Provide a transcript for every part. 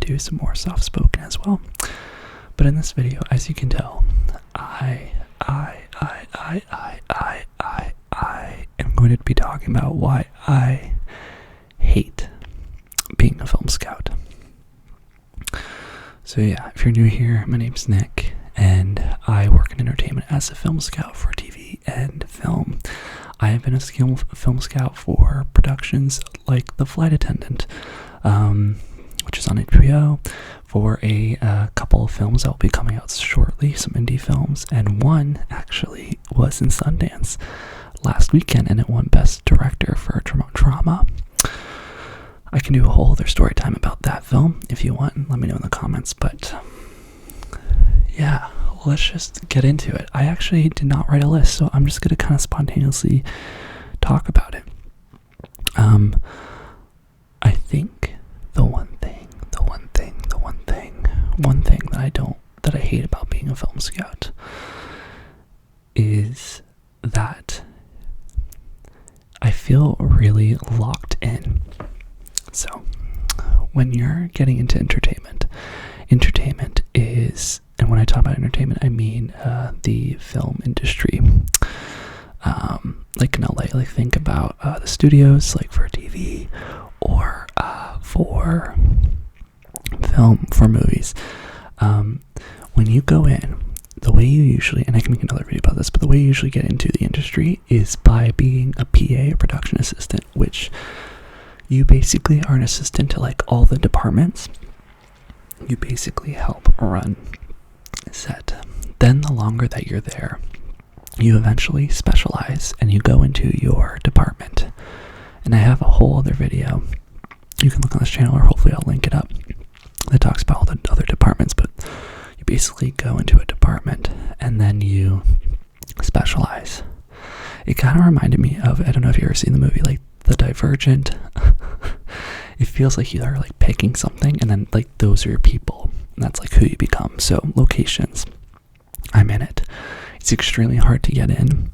do some more soft-spoken as well. But in this video, as you can tell, I am going to be talking about why I hate being a film scout. So yeah, if you're new here, my name's Nick, and I work in entertainment as a film scout for TV and film. I have been a film scout for productions like The Flight Attendant, which is on HBO, for a couple of films that will be coming out shortly, some indie films, and one actually was in Sundance last weekend, and it won Best Director for Drama. I can do a whole other story time about that film if you want. Let me know in the comments, but yeah, let's just get into it. I actually did not write a list, so I'm just going to kind of spontaneously talk about it. I think the one thing that I hate about being a film scout is that I feel really locked in. So when you're getting into entertainment is, and when I talk about entertainment, I mean the film industry. Like in LA, like think about the studios, like for TV or for film, for movies. When you go in, the way you usually, and I can make another video about this, but the way you usually get into the industry is by being a PA, or production assistant, which you basically are an assistant to like all the departments. You basically help run set. Then the longer that you're there, you eventually specialize and you go into your department. And I have a whole other video you can look on this channel, or hopefully I'll link it up, that talks about all the other departments. But you basically go into a department and then you specialize. It kind of reminded me of, I don't know if you've ever seen the movie like The Divergent. It feels like you are like picking something and then like those are your people, and that's like who you become. So locations, I'm in it. It's extremely hard to get in.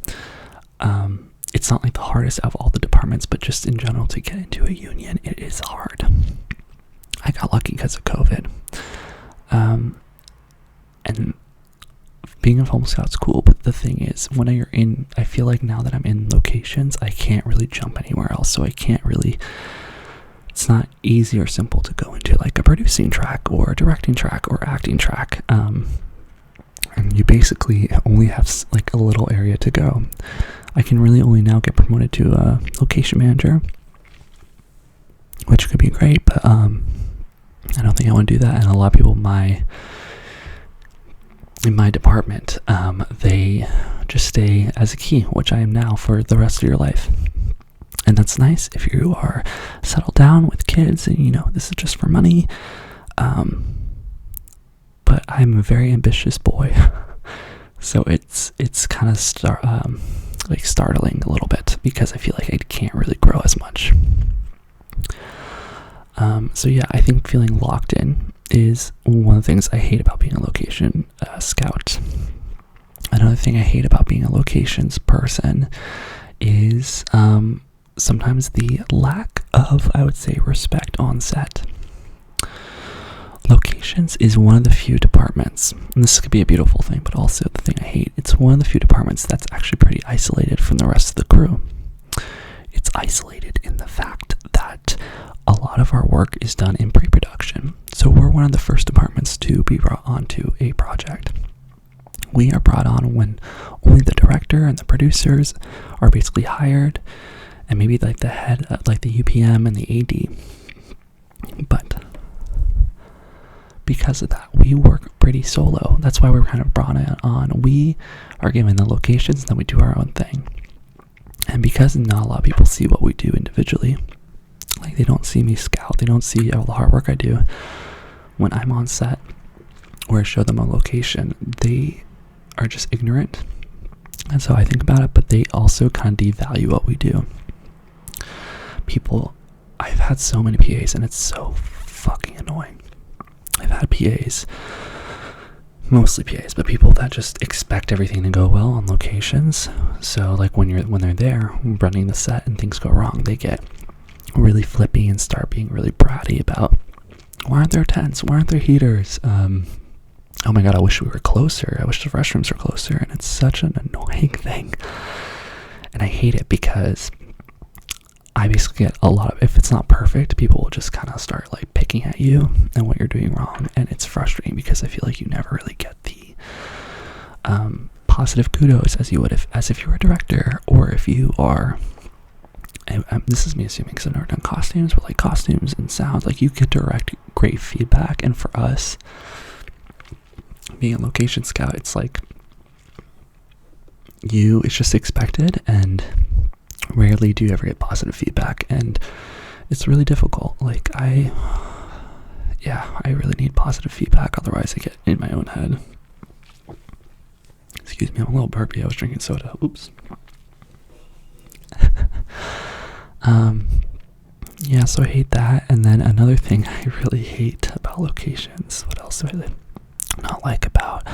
It's not like the hardest of all the departments, but just in general to get into a union, it is hard. I got lucky because of COVID. And being a film scout's cool, but the thing is, when you're in, I feel like now that I'm in locations, I can't really jump anywhere else, so I can't really, it's not easy or simple to go into like a producing track or a directing track or acting track. And you basically only have like a little area to go. I can really only now get promoted to a location manager, which could be great, but I don't think I want to do that. And a lot of people in my department, they just stay as a key, which I am now for the rest of your life. And that's nice if you are settled down with kids and you know this is just for money. But I'm a very ambitious boy, so it's kind of startling a little bit because I feel like I can't really grow as much. So yeah, I think feeling locked in is one of the things I hate about being a location scout. Another thing I hate about being a locations person is sometimes the lack of, I would say, respect on set. Locations is one of the few departments, and this could be a beautiful thing, but also the thing I hate, it's one of the few departments that's actually pretty isolated from the rest of the crew. It's isolated in the fact that a lot of our work is done in pre-production. So we're one of the first departments to be brought onto a project. We are brought on when only the director and the producers are basically hired, and maybe like the head, like the UPM and the AD. But because of that, we work pretty solo. That's why we're kind of brought on. We are given the locations, and then we do our own thing. And because not a lot of people see what we do individually, like they don't see me scout, they don't see all the hard work I do. When I'm on set or I show them a location, they are just ignorant. And so I think about it, but they also kind of devalue what we do. I've had so many PAs and it's so fucking annoying. I've had PAs, mostly PAs, but people that just expect everything to go well on locations. So like when they're there running the set and things go wrong, they get really flippy and start being really bratty about Why aren't there tents? Why aren't there heaters? Oh my god, I wish we were closer. I wish the restrooms were closer. And it's such an annoying thing. And I hate it because I basically get a lot of, if it's not perfect, people will just kind of start like picking at you and what you're doing wrong. And it's frustrating because I feel like you never really get the positive kudos as you would as if you were a director, or if you are, this is me assuming because I've never done costumes, but like costumes and sounds, like you get direct great feedback. And for us, being a location scout, it's like it's just expected, and rarely do you ever get positive feedback, and it's really difficult. Like I really need positive feedback, otherwise I get in my own head. Excuse me, I'm a little burpy. I was drinking soda. Oops. Yeah, so I hate that. And then another thing I really hate about locations. What else do I not like about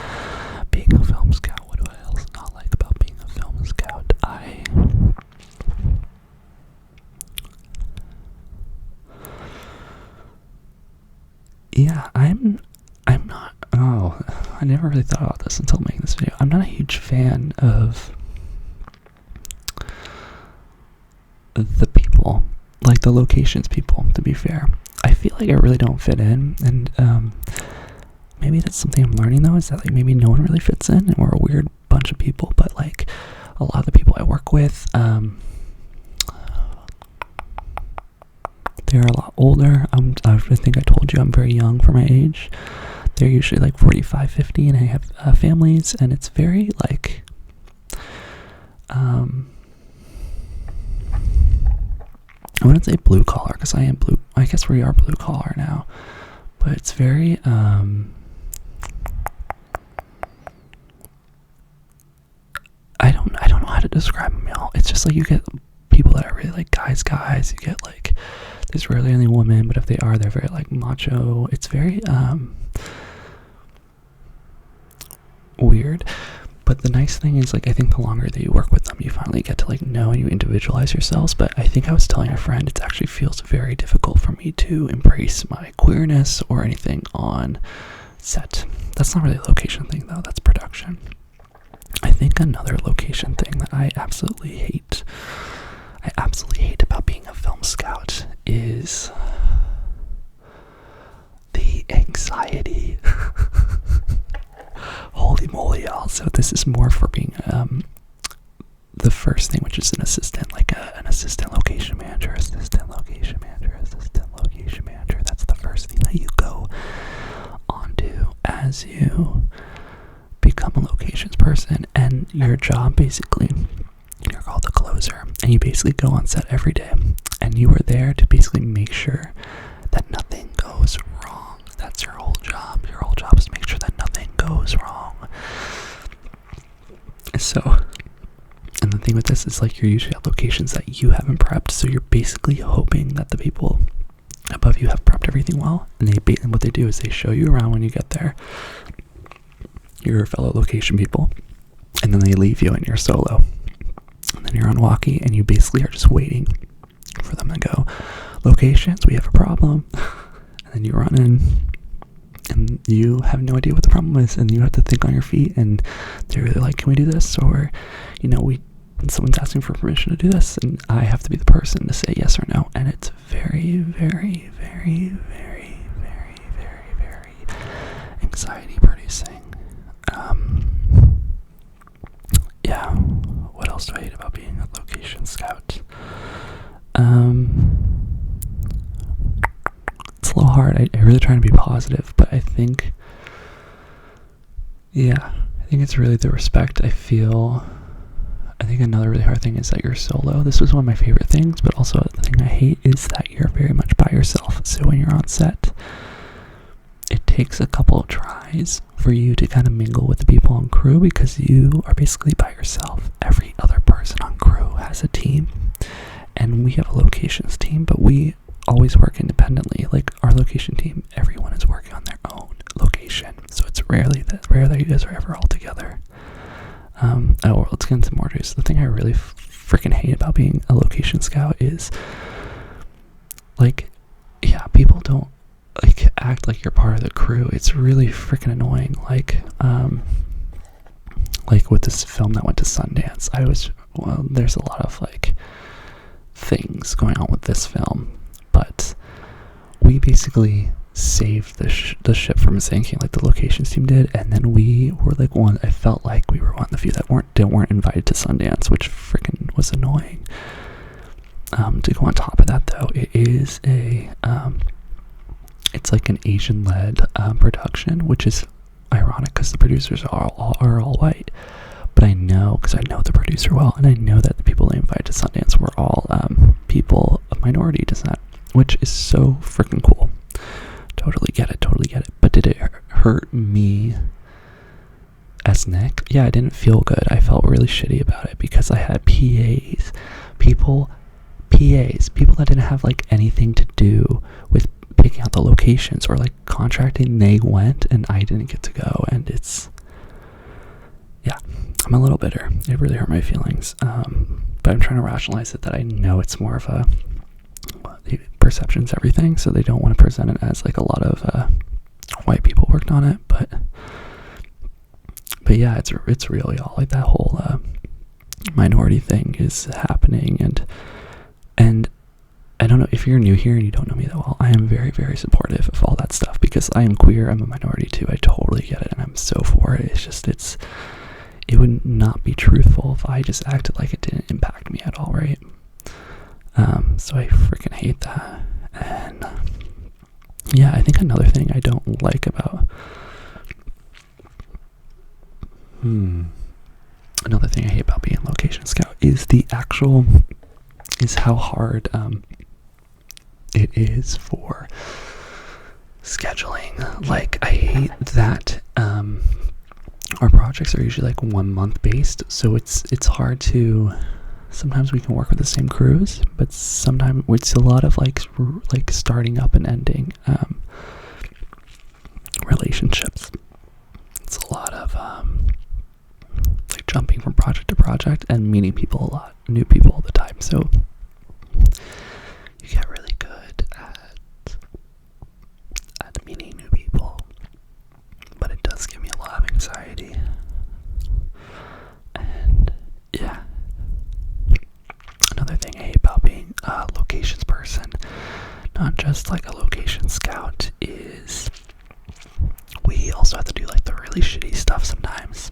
being a film scout? What do I else not like about being a film scout? I'm not, I never really thought about this until making this video. I'm not a huge fan of the people, like the locations people, to be fair. I feel like I really don't fit in, and maybe that's something I'm learning though, is that like maybe no one really fits in and we're a weird bunch of people. But like a lot of the people I work with, they're a lot older. I think I told you I'm very young for my age. They're usually like 45, 50, and I have families, and it's very like I wouldn't say blue collar, because I am blue. I guess we are blue collar now, but it's very I don't know how to describe them, y'all. It's just like you get people that are really like guys. You get like, there's rarely any women, but if they are, they're very like macho. It's very weird. But the nice thing is, like, I think the longer that you work with them, you finally get to like know and you individualize yourselves. But I think I was telling a friend, it actually feels very difficult for me to embrace my queerness or anything on set. That's not really a location thing though, that's production. I think another location thing that I absolutely hate about being a film scout is the anxiety. Holy moly, y'all. So this is more for being the first thing, which is an assistant, like an assistant location manager. That's the first thing that you go onto as you become a locations person. And your job, basically, you're called the closer, and you basically go on set every day, and you are there to basically make sure that nothing goes wrong. That's your whole job. Your whole job is to make sure that nothing goes wrong. So, and the thing with this is, like, you're usually at locations that you haven't prepped, so you're basically hoping that the people above you have prepped everything well, and what they do is they show you around when you get there, your fellow location people, and then they leave you and you're solo. And then you're on walkie, and you basically are just waiting for them to go, locations, we have a problem. And then you run in, and you have no idea what the problem is, and you have to think on your feet, and they're either like, can we do this? Or, someone's asking for permission to do this, and I have to be the person to say yes or no. And it's very, very, very, very, very, very, very anxiety producing. Yeah, what else do I hate about being a location scout? It's a little hard. I really try to be positive, but I think it's really the respect I feel. I think another really hard thing is that you're solo. This was one of my favorite things, but also the thing I hate is that you're very much by yourself. So when you're on set, it takes a couple of tries for you to kind of mingle with the people on crew, because you are basically by yourself. Every other person on crew has a team, and we have a locations team, but we always work independently. Like, our location team, everyone is working on their own location, so it's rare that you guys are ever all together. Let's get into more news. The thing I really freaking hate about being a location scout is, like, people don't, like, act like you're part of the crew. It's really freaking annoying. Like with this film that went to Sundance, there's a lot of like things going on with this film, but we basically saved the ship from sinking, like the locations team did, and then we were like I felt like we were one of the few that weren't invited to Sundance, which freaking was annoying. To go on top of that, though, it is it's like an Asian-led production, which is ironic because the producers are all white. But I know, because I know the producer well, and I know that the people they invited to Sundance were all people of minority descent, which is so freaking cool. Totally get it. But did it hurt me as Nick? Yeah, I didn't feel good. I felt really shitty about it because I had people that didn't have like anything to do with picking out the locations or like contracting. They went and I didn't get to go, and I'm a little bitter. It really hurt my feelings, but I'm trying to rationalize it that I know it's more of a perception's everything, so they don't want to present it as like a lot of white people worked on it, but yeah, it's real, y'all. Like that whole minority thing is happening, and I don't know if you're new here and you don't know me that well. I am very, very supportive of all that stuff because I am queer. I'm a minority too. I totally get it, and I'm so for it. It would not be truthful if I just acted like it didn't impact me at all, right? So I freaking hate that. And yeah, I think another thing I don't like about another thing I hate about being location scout is how hard it is for scheduling. Like, I hate that our projects are usually like 1 month based, so it's hard to. Sometimes we can work with the same crews, but sometimes it's a lot of like starting up and ending relationships. It's a lot of like jumping from project to project and meeting people a lot, new people all the time. So you get really good at meeting new people, but it does give me a lot of anxiety. And yeah. Another thing I hate about being a locations person, not just like a location scout, is we also have to do like the really shitty stuff sometimes.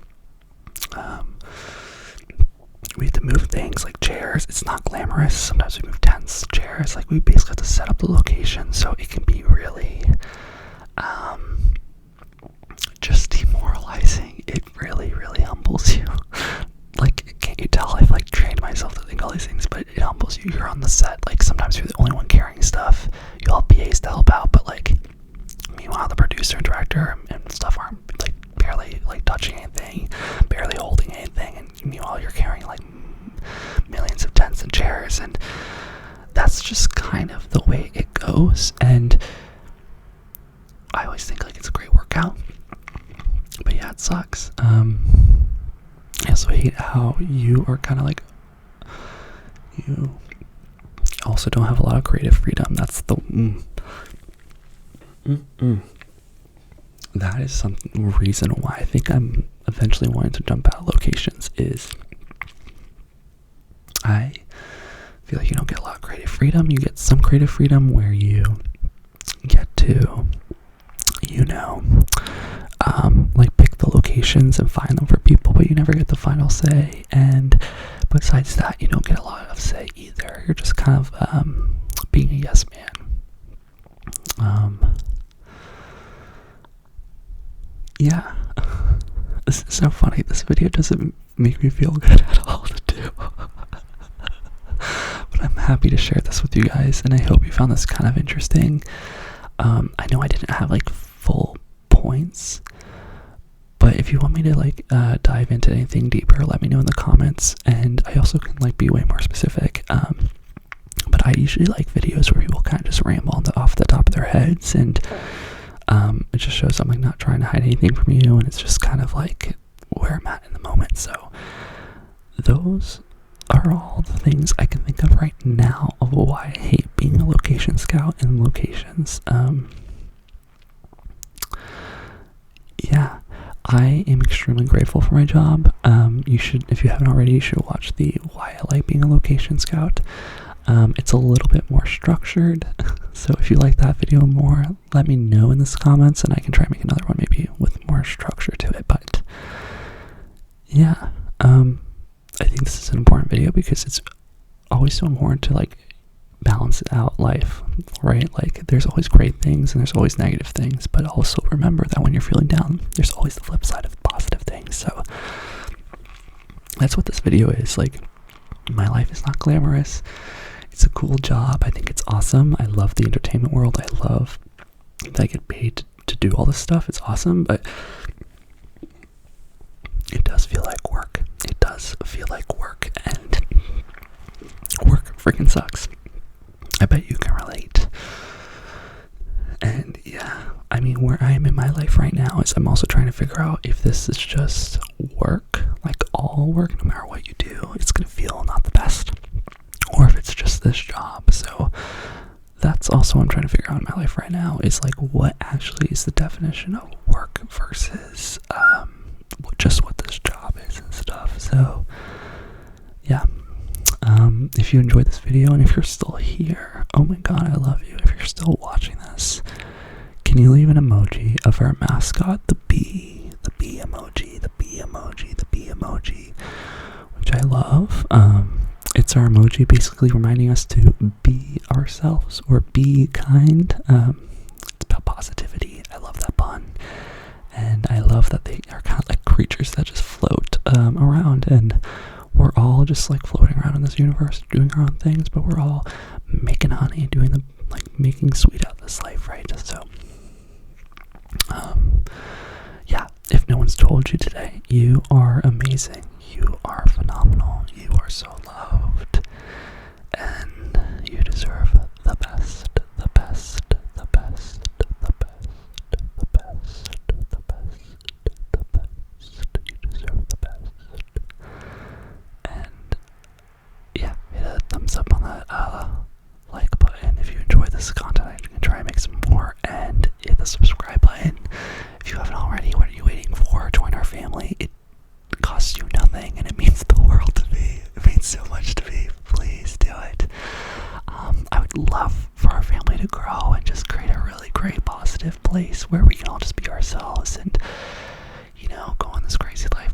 We have to move things like chairs. It's not glamorous. Sometimes we move tents, chairs. Like, we basically have to set up the location, so it can be really just demoralizing. It really, really humbles you. Like, can't you tell I've like trained myself to think all these things, but it humbles you. You're on the set, like sometimes you're the only one carrying stuff. You'll have PAs to help out, but like meanwhile the producer and director and stuff aren't like barely like touching anything, barely holding anything, and meanwhile you're carrying like millions of tents and chairs, and that's just kind of the way it goes. And I always think like it's a great workout, but yeah, it sucks. Yeah, so I hate how you are kind of like, you also don't have a lot of creative freedom. That's the that is some reason why I think I'm eventually wanting to jump out of locations, is I feel like you don't get a lot of creative freedom. You get some creative freedom where you get to, like pick the locations and find them for people, but you never get the final say. And besides that, you don't get a lot of say either. You're just kind of being a yes man. Yeah, this is so funny. This video doesn't make me feel good at all to do. But I'm happy to share this with you guys, and I hope you found this kind of interesting. I know I didn't have like full points, but if you want me to like dive into anything deeper, let me know in the comments, and I also can like be way more specific. But I usually like videos where people kind of just ramble off the top of their heads, and it just shows I'm like not trying to hide anything from you, and it's just kind of like where I'm at in the moment. So those are all the things I can think of right now of why I hate being a location scout in locations. yeah, I am extremely grateful for my job. You should, if you haven't already, you should watch the Why I Like Being a Location Scout. It's a little bit more structured, so if you like that video more, let me know in the comments, and I can try and make another one maybe with more structure to it. But yeah, I think this is an important video because it's always so important to like balance out life, right? Like there's always great things and there's always negative things, but also remember that when you're feeling down, there's always the flip side of positive things. So that's what this video is. Like, my life is not glamorous. It's a cool job. I think it's awesome. I love the entertainment world. I love that I get paid to do all this stuff. It's awesome, but it does feel like work. It does feel like work, and work freaking sucks. I bet you can relate. And yeah, I mean, where I am in my life right now is I'm also trying to figure out if this is just work, like all work, no matter what you do, it's going to feel not the best, or if it's just this job. So that's also what I'm trying to figure out in my life right now, is like what actually is the definition of work versus just what this job is and stuff. So yeah. If you enjoyed this video, and if you're still here, oh my god, I love you. If you're still watching this, can you leave an emoji of our mascot, the bee emoji, the bee emoji, the bee emoji, which I love. It's our emoji basically reminding us to be ourselves or be kind. It's about positivity. I love that pun. And I love that they are kind of like creatures that just float around, and we're all just like floating around in this universe doing our own things, but we're all making honey, doing the like making sweet out of this life, right? So yeah, if no one's told you today, you are amazing, you are phenomenal, you are so loved, and you deserve the best, the best, the best, the best, the best, the best, the best. You deserve the best. And yeah, hit a thumbs up on that like button if you enjoy this content. I can try and make some more, and hit the subscribe button if you haven't already. What are you waiting for? Join our family. It costs you nothing, and it means the world to me. It means so much to me. Please do it. I would love for our family to grow and just create a really great positive place where we can all just be ourselves and, you know, go on this crazy life